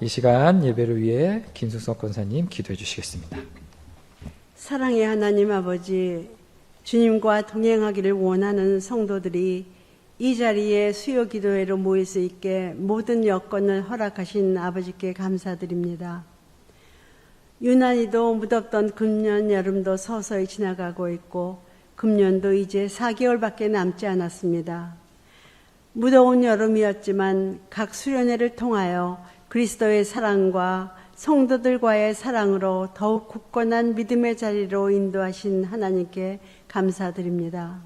이 시간 예배를 위해 김숙성 권사님 기도해 주시겠습니다. 사랑의 하나님 아버지, 주님과 동행하기를 원하는 성도들이 이 자리에 수요 기도회로 모일 수 있게 모든 여건을 허락하신 아버지께 감사드립니다. 유난히도 무덥던 금년 여름도 서서히 지나가고 있고 금년도 이제 4개월밖에 남지 않았습니다. 무더운 여름이었지만 각 수련회를 통하여 그리스도의 사랑과 성도들과의 사랑으로 더욱 굳건한 믿음의 자리로 인도하신 하나님께 감사드립니다.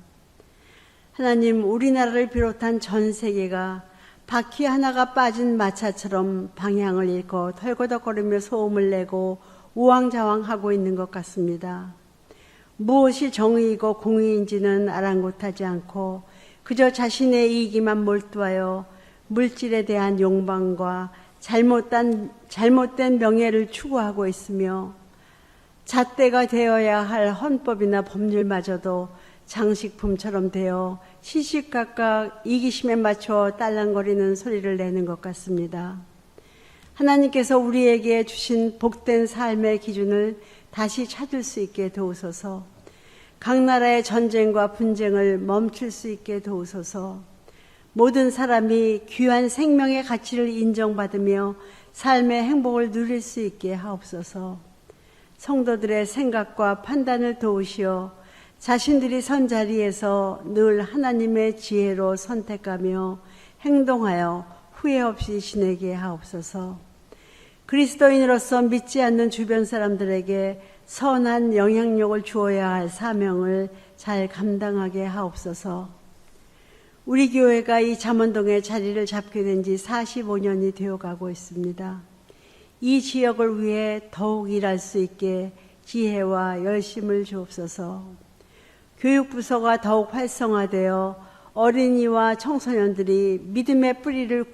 하나님, 우리나라를 비롯한 전 세계가 바퀴 하나가 빠진 마차처럼 방향을 잃고 털거덕거리며 소음을 내고 우왕좌왕하고 있는 것 같습니다. 무엇이 정의이고 공의인지는 아랑곳하지 않고 그저 자신의 이익에만 몰두하여 물질에 대한 욕망과 잘못된 명예를 추구하고 있으며 잣대가 되어야 할 헌법이나 법률마저도 장식품처럼 되어 시시각각 이기심에 맞춰 딸랑거리는 소리를 내는 것 같습니다. 하나님께서 우리에게 주신 복된 삶의 기준을 다시 찾을 수 있게 도우소서. 각 나라의 전쟁과 분쟁을 멈출 수 있게 도우소서. 모든 사람이 귀한 생명의 가치를 인정받으며 삶의 행복을 누릴 수 있게 하옵소서. 성도들의 생각과 판단을 도우시어 자신들이 선 자리에서 늘 하나님의 지혜로 선택하며 행동하여 후회 없이 지내게 하옵소서. 그리스도인으로서 믿지 않는 주변 사람들에게 선한 영향력을 주어야 할 사명을 잘 감당하게 하옵소서. 우리 교회가 이 잠원동에 자리를 잡게 된 지 45년이 되어가고 있습니다. 이 지역을 위해 더욱 일할 수 있게 지혜와 열심을 주옵소서. 교육부서가 더욱 활성화되어 어린이와 청소년들이 믿음의 뿌리를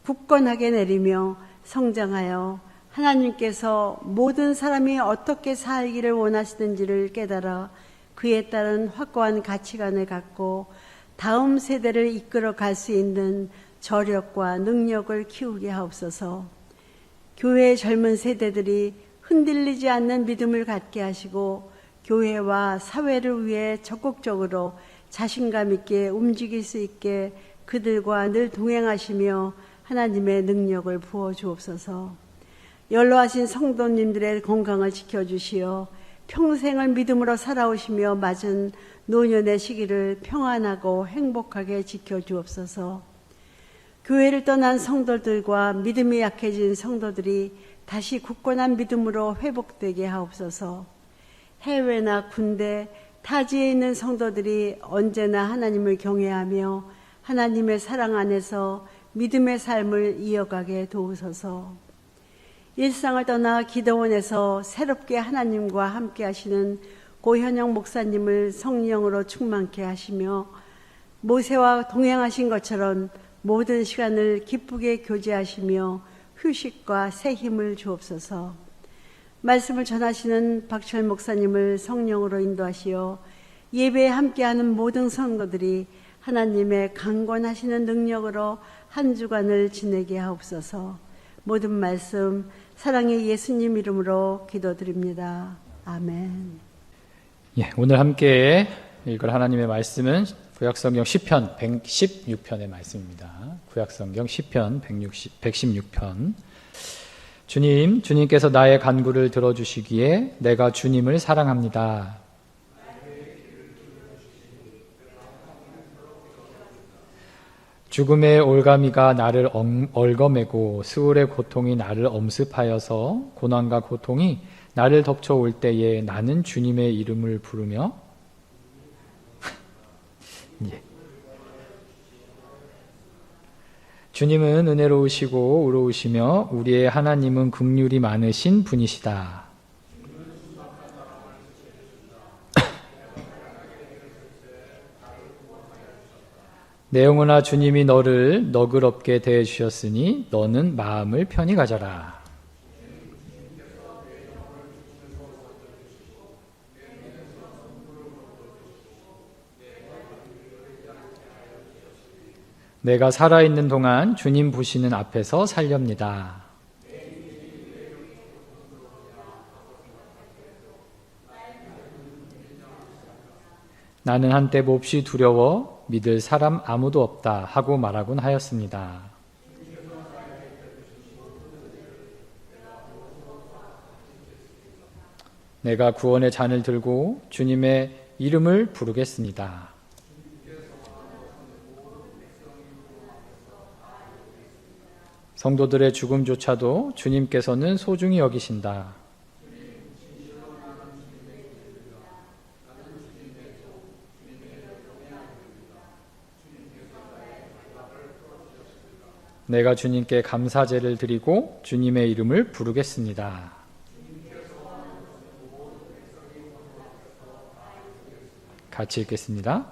굳건하게 내리며 성장하여 하나님께서 모든 사람이 어떻게 살기를 원하시는지를 깨달아 그에 따른 확고한 가치관을 갖고 다음 세대를 이끌어 갈 수 있는 저력과 능력을 키우게 하옵소서. 교회의 젊은 세대들이 흔들리지 않는 믿음을 갖게 하시고 교회와 사회를 위해 적극적으로 자신감 있게 움직일 수 있게 그들과 늘 동행하시며 하나님의 능력을 부어 주옵소서. 연로하신 성도님들의 건강을 지켜주시어 평생을 믿음으로 살아오시며 맞은 노년의 시기를 평안하고 행복하게 지켜주옵소서. 교회를 떠난 성도들과 믿음이 약해진 성도들이 다시 굳건한 믿음으로 회복되게 하옵소서. 해외나 군대, 타지에 있는 성도들이 언제나 하나님을 경외하며 하나님의 사랑 안에서 믿음의 삶을 이어가게 도우소서. 일상을 떠나 기도원에서 새롭게 하나님과 함께 하시는 고현영 목사님을 성령으로 충만케 하시며 모세와 동행하신 것처럼 모든 시간을 기쁘게 교제하시며 휴식과 새 힘을 주옵소서. 말씀을 전하시는 박철 목사님을 성령으로 인도하시어 예배에 함께하는 모든 성도들이 하나님의 강권하시는 능력으로 한 주간을 지내게 하옵소서. 모든 말씀 사랑의 예수님 이름으로 기도드립니다. 아멘. 예, 오늘 함께 읽을 하나님의 말씀은 구약성경 시편 116편의 말씀입니다. 구약성경 시편 116편. 주님께서 나의 간구를 들어주시기에 내가 주님을 사랑합니다. 죽음의 올가미가 나를 얽어매고 스울의 고통이 나를 엄습하여서 고난과 고통이 나를 덮쳐올 때에 나는 주님의 이름을 부르며 예. 주님은 은혜로우시고 의로우시며 우리의 하나님은 긍휼이 많으신 분이시다. 내 영혼아 주님이 너를 너그럽게 대해주셨으니 너는 마음을 편히 가져라. 내가 살아있는 동안 주님 보시는 앞에서 살렵니다. 나는 한때 몹시 두려워 믿을 사람 아무도 없다 하고 말하곤 하였습니다. 내가 구원의 잔을 들고 주님의 이름을 부르겠습니다. 성도들의 죽음조차도 주님께서는 소중히 여기신다. 내가 주님께 감사제를 드리고 주님의 이름을 부르겠습니다. 같이 읽겠습니다.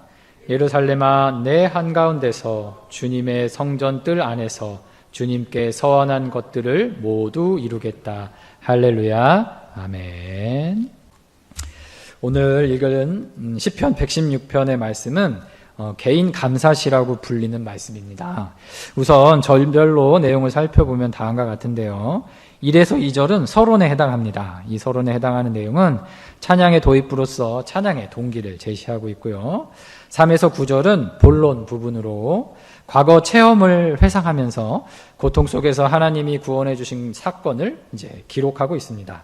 예루살렘아, 내 한가운데서 주님의 성전 뜰 안에서 주님께 서원한 것들을 모두 이루겠다. 할렐루야. 아멘. 오늘 읽은 시편 116편의 말씀은 개인 감사시라고 불리는 말씀입니다. 우선 절별로 내용을 살펴보면 다음과 같은데요. 1에서 2절은 서론에 해당합니다. 이 서론에 해당하는 내용은 찬양의 도입부로서 찬양의 동기를 제시하고 있고요. 3에서 9절은 본론 부분으로 과거 체험을 회상하면서 고통 속에서 하나님이 구원해 주신 사건을 이제 기록하고 있습니다.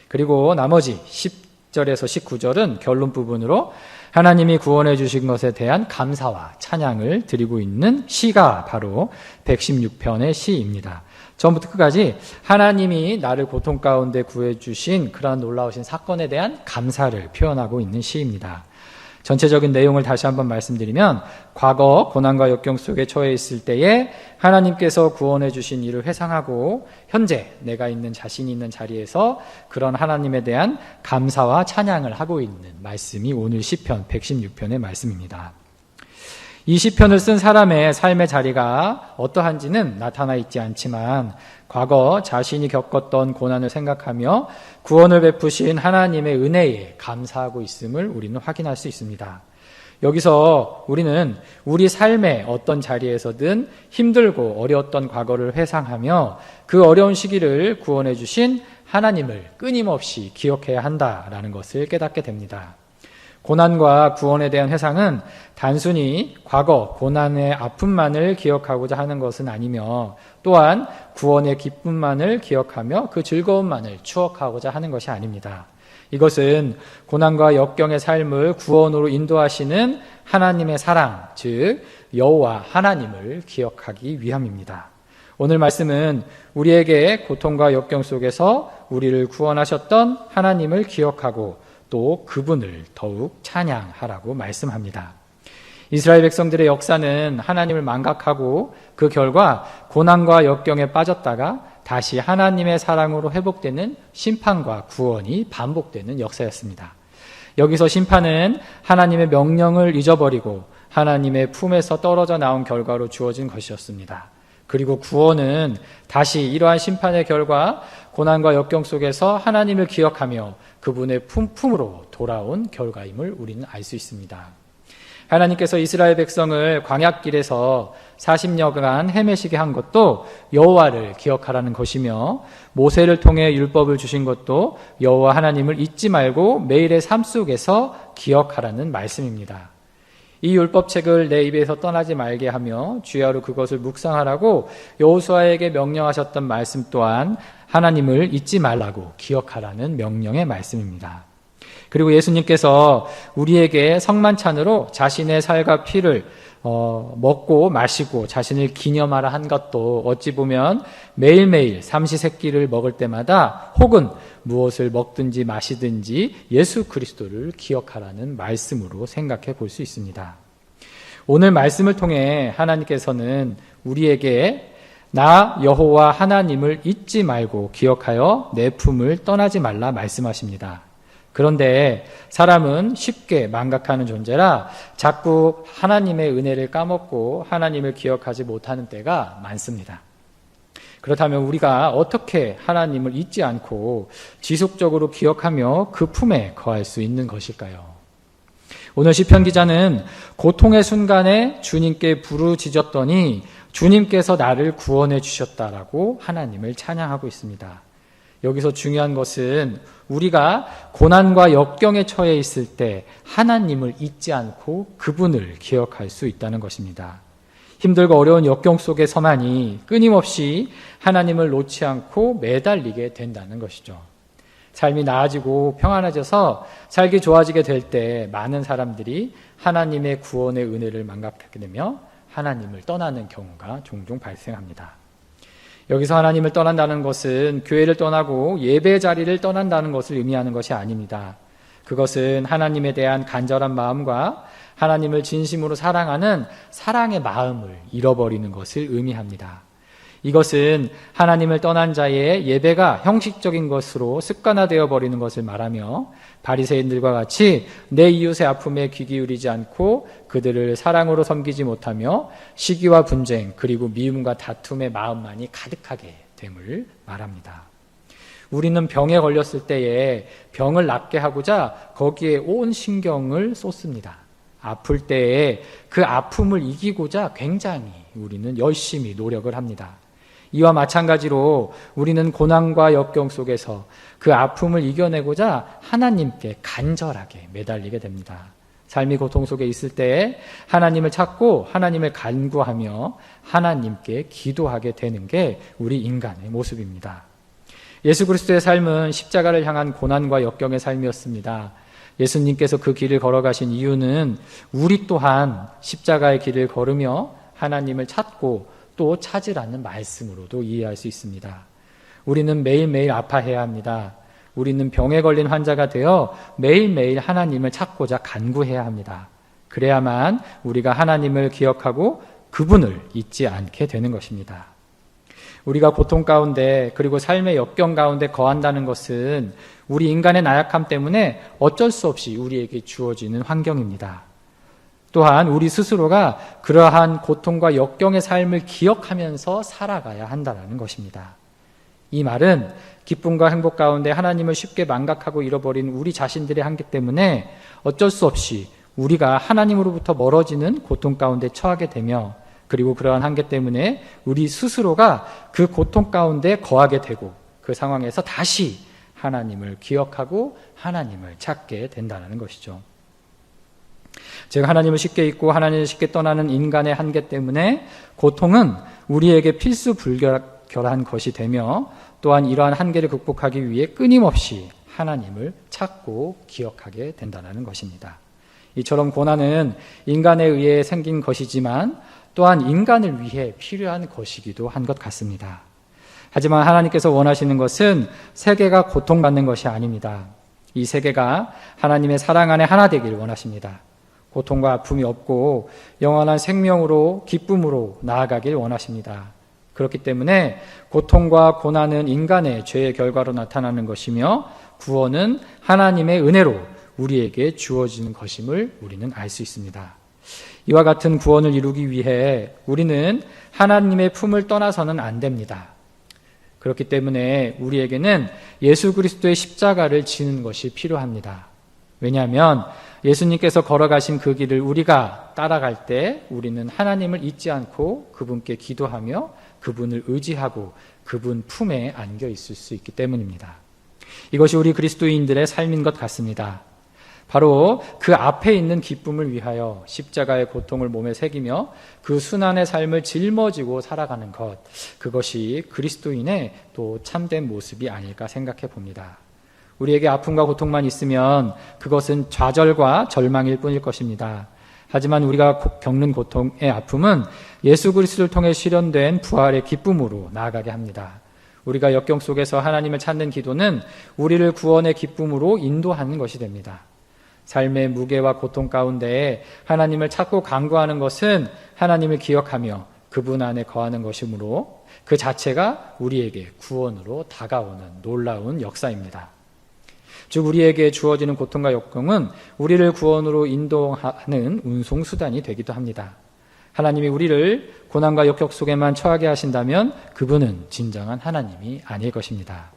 그리고 나머지 10절에서 19절은 결론 부분으로 하나님이 구원해 주신 것에 대한 감사와 찬양을 드리고 있는 시가 바로 116편의 시입니다. 처음부터 끝까지 하나님이 나를 고통 가운데 구해주신 그러한 놀라우신 사건에 대한 감사를 표현하고 있는 시입니다. 전체적인 내용을 다시 한번 말씀드리면 과거 고난과 역경 속에 처해 있을 때에 하나님께서 구원해 주신 일을 회상하고 현재 내가 있는 자신이 있는 자리에서 그런 하나님에 대한 감사와 찬양을 하고 있는 말씀이 오늘 시편 116편의 말씀입니다. 이 시편을 쓴 사람의 삶의 자리가 어떠한지는 나타나 있지 않지만 과거 자신이 겪었던 고난을 생각하며 구원을 베푸신 하나님의 은혜에 감사하고 있음을 우리는 확인할 수 있습니다. 여기서 우리는 우리 삶의 어떤 자리에서든 힘들고 어려웠던 과거를 회상하며 그 어려운 시기를 구원해 주신 하나님을 끊임없이 기억해야 한다라는 것을 깨닫게 됩니다. 고난과 구원에 대한 회상은 단순히 과거 고난의 아픔만을 기억하고자 하는 것은 아니며 또한 구원의 기쁨만을 기억하며 그 즐거움만을 추억하고자 하는 것이 아닙니다. 이것은 고난과 역경의 삶을 구원으로 인도하시는 하나님의 사랑, 즉 여호와 하나님을 기억하기 위함입니다. 오늘 말씀은 우리에게 고통과 역경 속에서 우리를 구원하셨던 하나님을 기억하고 또 그분을 더욱 찬양하라고 말씀합니다. 이스라엘 백성들의 역사는 하나님을 망각하고 그 결과 고난과 역경에 빠졌다가 다시 하나님의 사랑으로 회복되는 심판과 구원이 반복되는 역사였습니다. 여기서 심판은 하나님의 명령을 잊어버리고 하나님의 품에서 떨어져 나온 결과로 주어진 것이었습니다. 그리고 구원은 다시 이러한 심판의 결과 고난과 역경 속에서 하나님을 기억하며 그분의 품으로 돌아온 결과임을 우리는 알 수 있습니다. 하나님께서 이스라엘 백성을 광야길에서 40여간 헤매시게 한 것도 여호와를 기억하라는 것이며 모세를 통해 율법을 주신 것도 여호와 하나님을 잊지 말고 매일의 삶 속에서 기억하라는 말씀입니다. 이 율법책을 내 입에서 떠나지 말게 하며 주야로 그것을 묵상하라고 여호수아에게 명령하셨던 말씀 또한 하나님을 잊지 말라고 기억하라는 명령의 말씀입니다. 그리고 예수님께서 우리에게 성만찬으로 자신의 살과 피를 먹고 마시고 자신을 기념하라 한 것도 어찌 보면 매일매일 삼시세끼를 먹을 때마다 혹은 무엇을 먹든지 마시든지 예수 그리스도를 기억하라는 말씀으로 생각해 볼 수 있습니다. 오늘 말씀을 통해 하나님께서는 우리에게 나 여호와 하나님을 잊지 말고 기억하여 내 품을 떠나지 말라 말씀하십니다. 그런데 사람은 쉽게 망각하는 존재라 자꾸 하나님의 은혜를 까먹고 하나님을 기억하지 못하는 때가 많습니다. 그렇다면 우리가 어떻게 하나님을 잊지 않고 지속적으로 기억하며 그 품에 거할 수 있는 것일까요? 오늘 시편 기자는 고통의 순간에 주님께 부르짖었더니 주님께서 나를 구원해 주셨다라고 하나님을 찬양하고 있습니다. 여기서 중요한 것은 우리가 고난과 역경에 처해 있을 때 하나님을 잊지 않고 그분을 기억할 수 있다는 것입니다. 힘들고 어려운 역경 속에서만이 끊임없이 하나님을 놓지 않고 매달리게 된다는 것이죠. 삶이 나아지고 평안해져서 살기 좋아지게 될 때 많은 사람들이 하나님의 구원의 은혜를 망각하게 되며 하나님을 떠나는 경우가 종종 발생합니다. 여기서 하나님을 떠난다는 것은 교회를 떠나고 예배 자리를 떠난다는 것을 의미하는 것이 아닙니다. 그것은 하나님에 대한 간절한 마음과 하나님을 진심으로 사랑하는 사랑의 마음을 잃어버리는 것을 의미합니다. 이것은 하나님을 떠난 자의 예배가 형식적인 것으로 습관화되어 버리는 것을 말하며 바리새인들과 같이 내 이웃의 아픔에 귀 기울이지 않고 그들을 사랑으로 섬기지 못하며 시기와 분쟁 그리고 미움과 다툼의 마음만이 가득하게 됨을 말합니다. 우리는 병에 걸렸을 때에 병을 낫게 하고자 거기에 온 신경을 쏟습니다. 아플 때에 그 아픔을 이기고자 굉장히 우리는 열심히 노력을 합니다. 이와 마찬가지로 우리는 고난과 역경 속에서 그 아픔을 이겨내고자 하나님께 간절하게 매달리게 됩니다. 삶이 고통 속에 있을 때에 하나님을 찾고 하나님을 간구하며 하나님께 기도하게 되는 게 우리 인간의 모습입니다. 예수 그리스도의 삶은 십자가를 향한 고난과 역경의 삶이었습니다. 예수님께서 그 길을 걸어가신 이유는 우리 또한 십자가의 길을 걸으며 하나님을 찾고 또 찾으라는 말씀으로도 이해할 수 있습니다. 우리는 매일매일 아파해야 합니다. 우리는 병에 걸린 환자가 되어 매일매일 하나님을 찾고자 간구해야 합니다. 그래야만 우리가 하나님을 기억하고 그분을 잊지 않게 되는 것입니다. 우리가 고통 가운데 그리고 삶의 역경 가운데 거한다는 것은 우리 인간의 나약함 때문에 어쩔 수 없이 우리에게 주어지는 환경입니다. 또한 우리 스스로가 그러한 고통과 역경의 삶을 기억하면서 살아가야 한다는 것입니다. 이 말은 기쁨과 행복 가운데 하나님을 쉽게 망각하고 잃어버린 우리 자신들의 한계 때문에 어쩔 수 없이 우리가 하나님으로부터 멀어지는 고통 가운데 처하게 되며 그리고 그러한 한계 때문에 우리 스스로가 그 고통 가운데 거하게 되고 그 상황에서 다시 하나님을 기억하고 하나님을 찾게 된다는 것이죠. 즉 하나님을 쉽게 잊고 하나님을 쉽게 떠나는 인간의 한계 때문에 고통은 우리에게 필수 불결한 것이 되며 또한 이러한 한계를 극복하기 위해 끊임없이 하나님을 찾고 기억하게 된다는 것입니다. 이처럼 고난은 인간에 의해 생긴 것이지만 또한 인간을 위해 필요한 것이기도 한 것 같습니다. 하지만 하나님께서 원하시는 것은 세계가 고통받는 것이 아닙니다. 이 세계가 하나님의 사랑 안에 하나 되기를 원하십니다. 고통과 아픔이 없고 영원한 생명으로 기쁨으로 나아가길 원하십니다. 그렇기 때문에 고통과 고난은 인간의 죄의 결과로 나타나는 것이며 구원은 하나님의 은혜로 우리에게 주어지는 것임을 우리는 알 수 있습니다. 이와 같은 구원을 이루기 위해 우리는 하나님의 품을 떠나서는 안 됩니다. 그렇기 때문에 우리에게는 예수 그리스도의 십자가를 지는 것이 필요합니다. 왜냐하면 예수님께서 걸어가신 그 길을 우리가 따라갈 때 우리는 하나님을 잊지 않고 그분께 기도하며 그분을 의지하고 그분 품에 안겨 있을 수 있기 때문입니다. 이것이 우리 그리스도인들의 삶인 것 같습니다. 바로 그 앞에 있는 기쁨을 위하여 십자가의 고통을 몸에 새기며 그 순환의 삶을 짊어지고 살아가는 것, 그것이 그리스도인의 또 참된 모습이 아닐까 생각해 봅니다. 우리에게 아픔과 고통만 있으면 그것은 좌절과 절망일 뿐일 것입니다. 하지만 우리가 겪는 고통의 아픔은 예수 그리스도를 통해 실현된 부활의 기쁨으로 나아가게 합니다. 우리가 역경 속에서 하나님을 찾는 기도는 우리를 구원의 기쁨으로 인도하는 것이 됩니다. 삶의 무게와 고통 가운데 하나님을 찾고 간구하는 것은 하나님을 기억하며 그분 안에 거하는 것이므로 그 자체가 우리에게 구원으로 다가오는 놀라운 역사입니다. 즉 우리에게 주어지는 고통과 역경은 우리를 구원으로 인도하는 운송수단이 되기도 합니다. 하나님이 우리를 고난과 역경 속에만 처하게 하신다면 그분은 진정한 하나님이 아닐 것입니다.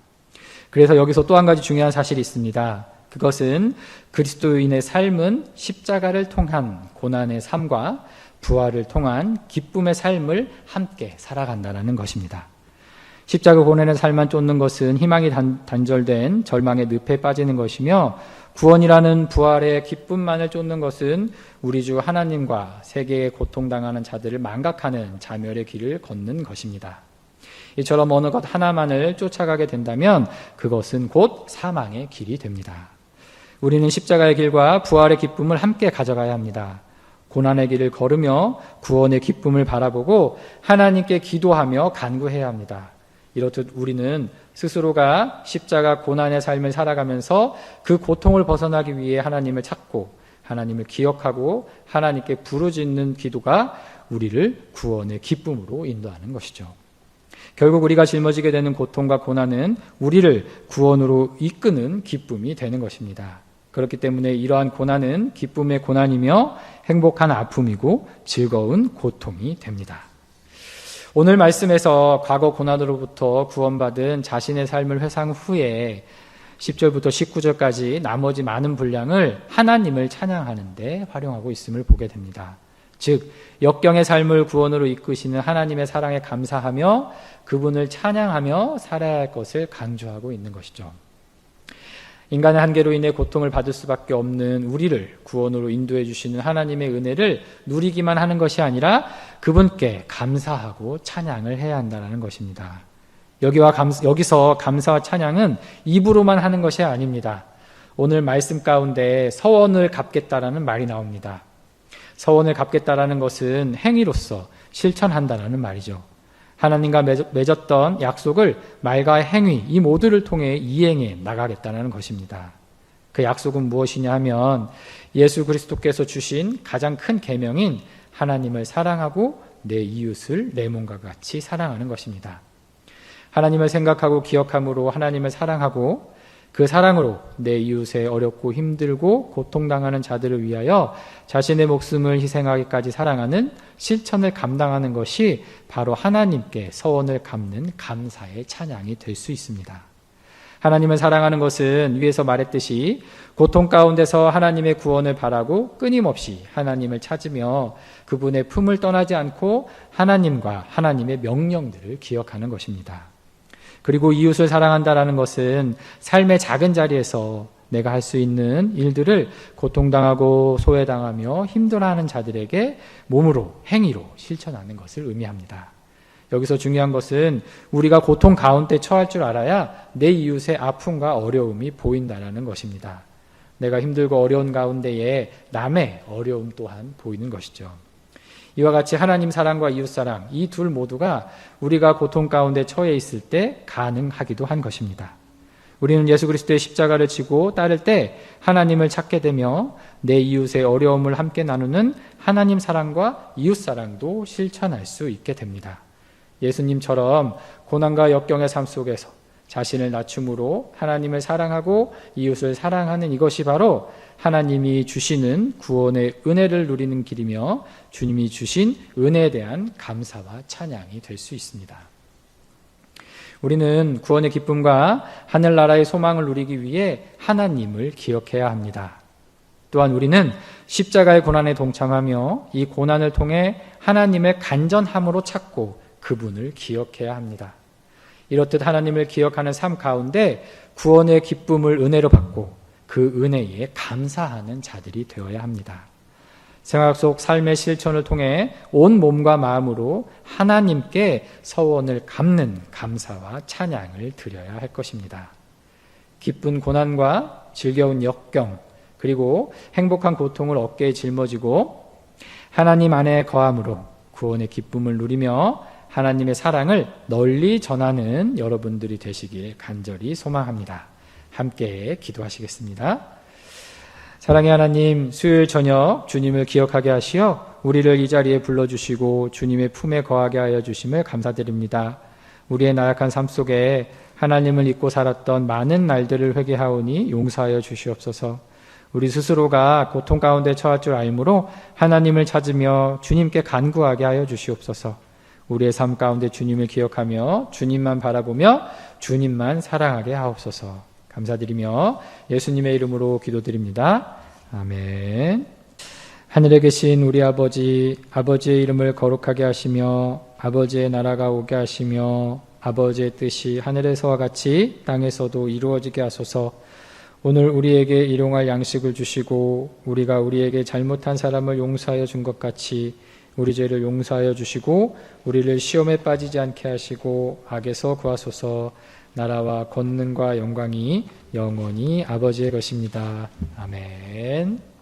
그래서 여기서 또 한 가지 중요한 사실이 있습니다. 그것은 그리스도인의 삶은 십자가를 통한 고난의 삶과 부활을 통한 기쁨의 삶을 함께 살아간다는 것입니다. 십자가 고난의 삶만 쫓는 것은 희망이 단절된 절망의 늪에 빠지는 것이며, 구원이라는 부활의 기쁨만을 쫓는 것은 우리 주 하나님과 세계에 고통당하는 자들을 망각하는 자멸의 길을 걷는 것입니다. 이처럼 어느 것 하나만을 쫓아가게 된다면 그것은 곧 사망의 길이 됩니다. 우리는 십자가의 길과 부활의 기쁨을 함께 가져가야 합니다. 고난의 길을 걸으며 구원의 기쁨을 바라보고 하나님께 기도하며 간구해야 합니다. 이렇듯 우리는 스스로가 십자가 고난의 삶을 살아가면서 그 고통을 벗어나기 위해 하나님을 찾고 하나님을 기억하고 하나님께 부르짖는 기도가 우리를 구원의 기쁨으로 인도하는 것이죠. 결국 우리가 짊어지게 되는 고통과 고난은 우리를 구원으로 이끄는 기쁨이 되는 것입니다. 그렇기 때문에 이러한 고난은 기쁨의 고난이며 행복한 아픔이고 즐거운 고통이 됩니다. 오늘 말씀에서 과거 고난으로부터 구원받은 자신의 삶을 회상 후에 10절부터 19절까지 나머지 많은 분량을 하나님을 찬양하는 데 활용하고 있음을 보게 됩니다. 즉 역경의 삶을 구원으로 이끄시는 하나님의 사랑에 감사하며 그분을 찬양하며 살아야 할 것을 강조하고 있는 것이죠. 인간의 한계로 인해 고통을 받을 수밖에 없는 우리를 구원으로 인도해 주시는 하나님의 은혜를 누리기만 하는 것이 아니라 그분께 감사하고 찬양을 해야 한다는 것입니다. 여기서 감사와 찬양은 입으로만 하는 것이 아닙니다. 오늘 말씀 가운데 서원을 갚겠다라는 말이 나옵니다. 서원을 갚겠다라는 것은 행위로서 실천한다는 말이죠. 하나님과 맺었던 약속을 말과 행위 이 모두를 통해 이행해 나가겠다는 것입니다. 그 약속은 무엇이냐 하면 예수 그리스도께서 주신 가장 큰 계명인 하나님을 사랑하고 내 이웃을 내 몸과 같이 사랑하는 것입니다. 하나님을 생각하고 기억함으로 하나님을 사랑하고 그 사랑으로 내 이웃의 어렵고 힘들고 고통당하는 자들을 위하여 자신의 목숨을 희생하기까지 사랑하는 실천을 감당하는 것이 바로 하나님께 서원을 갚는 감사의 찬양이 될 수 있습니다. 하나님을 사랑하는 것은 위에서 말했듯이 고통 가운데서 하나님의 구원을 바라고 끊임없이 하나님을 찾으며 그분의 품을 떠나지 않고 하나님과 하나님의 명령들을 기억하는 것입니다. 그리고 이웃을 사랑한다라는 것은 삶의 작은 자리에서 내가 할 수 있는 일들을 고통당하고 소외당하며 힘들어하는 자들에게 몸으로 행위로 실천하는 것을 의미합니다. 여기서 중요한 것은 우리가 고통 가운데 처할 줄 알아야 내 이웃의 아픔과 어려움이 보인다는 것입니다. 내가 힘들고 어려운 가운데에 남의 어려움 또한 보이는 것이죠. 이와 같이 하나님 사랑과 이웃 사랑 이 둘 모두가 우리가 고통 가운데 처해 있을 때 가능하기도 한 것입니다. 우리는 예수 그리스도의 십자가를 지고 따를 때 하나님을 찾게 되며 내 이웃의 어려움을 함께 나누는 하나님 사랑과 이웃 사랑도 실천할 수 있게 됩니다. 예수님처럼 고난과 역경의 삶 속에서 자신을 낮춤으로 하나님을 사랑하고 이웃을 사랑하는 이것이 바로 하나님이 주시는 구원의 은혜를 누리는 길이며 주님이 주신 은혜에 대한 감사와 찬양이 될 수 있습니다. 우리는 구원의 기쁨과 하늘나라의 소망을 누리기 위해 하나님을 기억해야 합니다. 또한 우리는 십자가의 고난에 동참하며 이 고난을 통해 하나님의 간전함으로 찾고 그분을 기억해야 합니다. 이렇듯 하나님을 기억하는 삶 가운데 구원의 기쁨을 은혜로 받고 그 은혜에 감사하는 자들이 되어야 합니다. 생활 속 삶의 실천을 통해 온 몸과 마음으로 하나님께 서원을 갚는 감사와 찬양을 드려야 할 것입니다. 기쁜 고난과 즐거운 역경 그리고 행복한 고통을 어깨에 짊어지고 하나님 안에 거함으로 구원의 기쁨을 누리며 하나님의 사랑을 널리 전하는 여러분들이 되시길 간절히 소망합니다. 함께 기도하시겠습니다. 사랑의 하나님, 수요일 저녁 주님을 기억하게 하시어 우리를 이 자리에 불러주시고 주님의 품에 거하게 하여 주심을 감사드립니다. 우리의 나약한 삶 속에 하나님을 잊고 살았던 많은 날들을 회개하오니 용서하여 주시옵소서. 우리 스스로가 고통 가운데 처할 줄 알므로 하나님을 찾으며 주님께 간구하게 하여 주시옵소서. 우리의 삶 가운데 주님을 기억하며 주님만 바라보며 주님만 사랑하게 하옵소서. 감사드리며 예수님의 이름으로 기도드립니다. 아멘. 하늘에 계신 우리 아버지, 아버지의 이름을 거룩하게 하시며 아버지의 나라가 오게 하시며 아버지의 뜻이 하늘에서와 같이 땅에서도 이루어지게 하소서. 오늘 우리에게 일용할 양식을 주시고 우리가 우리에게 잘못한 사람을 용서하여 준 것 같이 우리 죄를 용서하여 주시고 우리를 시험에 빠지지 않게 하시고 악에서 구하소서. 나라와 권능과 영광이 영원히 아버지의 것입니다. 아멘.